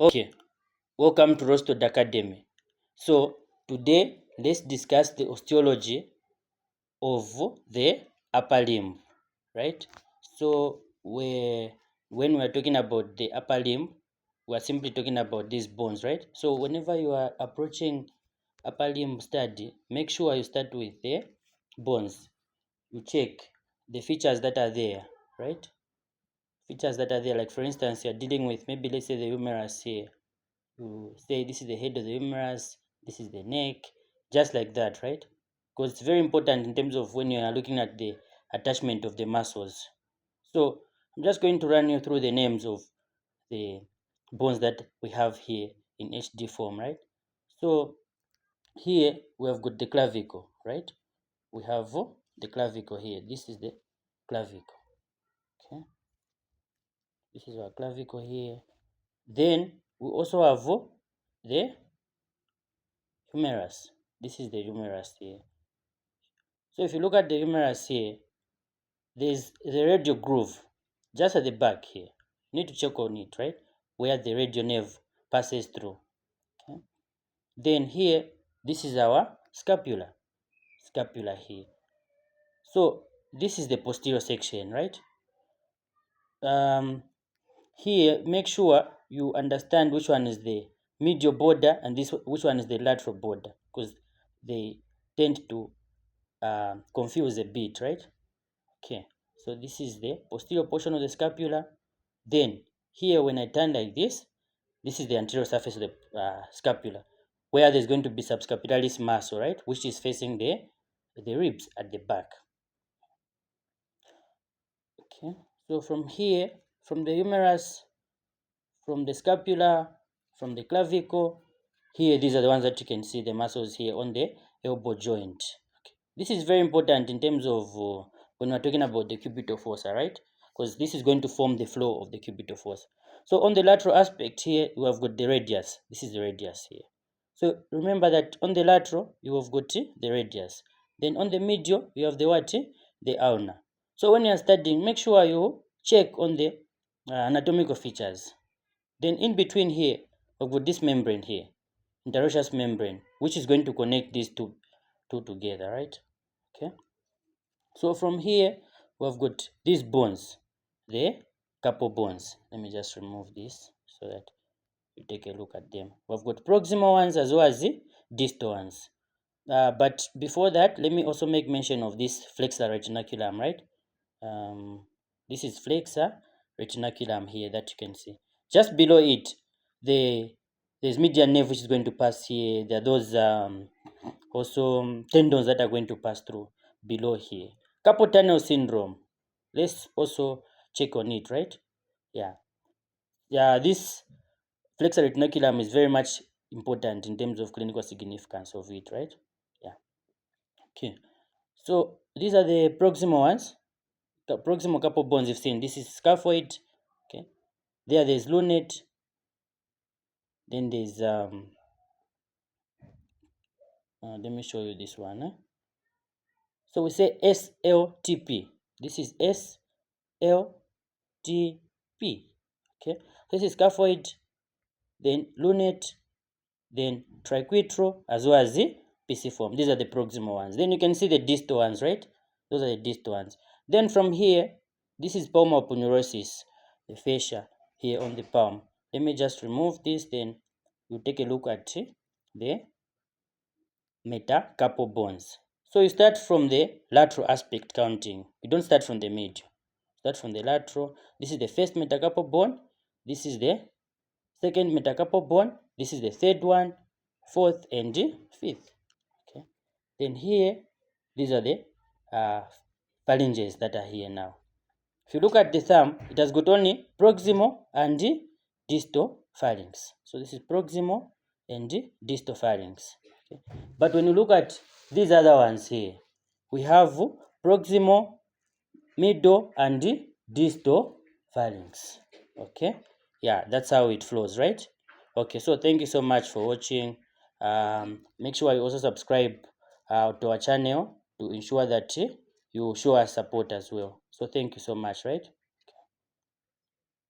Okay, welcome to Rostod Academy. So today let's discuss the osteology of the upper limb, right? So when we're talking about the upper limb, we're simply talking about these bones, right? So whenever you are approaching upper limb study, make sure you start with the bones. You check the features that are there, right? Features that are there, like for instance, you're dealing with maybe let's say the humerus here. You say this is the head of the humerus, this is the neck, just like that, right? Because it's very important in terms of when you are looking at the attachment of the muscles. So I'm just going to run you through the names of the bones that we have here in HD form, right? So here we have got the clavicle, right? We have the clavicle here. This is the clavicle. Okay, this is our clavicle here. Then we also have the humerus. This is the humerus here. So if you look at the humerus here, there's the radial groove just at the back here. You need to check on it, right? Where the radial nerve passes through. Okay. Then here, this is our scapula. Scapula here. So this is the posterior section, right? Here, make sure you understand which one is the medial border and which one is the lateral border, because they tend to confuse a bit, right? Okay, so this is the posterior portion of the scapula. Then here, when I turn like this is the anterior surface of the scapula, where there's going to be subscapularis muscle, right, which is facing the ribs at the back. Okay, so from here, from the humerus, from the scapula, from the clavicle, here these are the ones that you can see the muscles here on the elbow joint. Okay. This is very important in terms of when we're talking about the cubital fossa, right? Because this is going to form the floor of the cubital fossa. So on the lateral aspect here, we have got the radius. This is the radius here. So remember that on the lateral, you have got the radius. Then on the medial, you have the what? The ulna. So when you are studying, make sure you check on the anatomical features. Then in between here, we've got this membrane here, interosseous membrane, which is going to connect these two together, right? Okay. So from here, we've got these bones, the carpal bones. Let me just remove this so that you take a look at them. We've got proximal ones as well as the distal ones. But before that, let me also make mention of this flexor retinaculum, right? This is flexor retinaculum here that you can see. Just below it, there's median nerve which is going to pass here. There are those also tendons that are going to pass through below here. Carpal tunnel syndrome. Let's also check on it, right? Yeah. Yeah, this flexor retinaculum is very much important in terms of clinical significance of it, right? Yeah. Okay. So these are the proximal ones. The proximal carpal bones you've seen. This is scaphoid. Okay. There's lunate. Then there's let me show you this one. So we say SLTP. This is SLTP. Okay. This is scaphoid, then lunate, then triquetral, as well as the pisiform. These are the proximal ones. Then you can see the distal ones, right? Those are the distal ones. Then from here, this is palmar aponeurosis, the fascia here on the palm. Let me just remove this, then you take a look at the metacarpal bones. So you start from the lateral aspect counting. You don't start from the medial. Start from the lateral. This is the first metacarpal bone. This is the second metacarpal bone. This is the third one, fourth, and fifth. Okay. Then here, these are the phalanges that are here now. If you look at the thumb, it has got only proximal and distal phalanx. So this is proximal and distal phalanx. Okay. But when you look at these other ones here, we have proximal, middle, and distal phalanx. Okay. Yeah, that's how it flows, right? Okay, so thank you so much for watching. Make sure you also subscribe to our channel to ensure that you show us support as well. So thank you so much, right?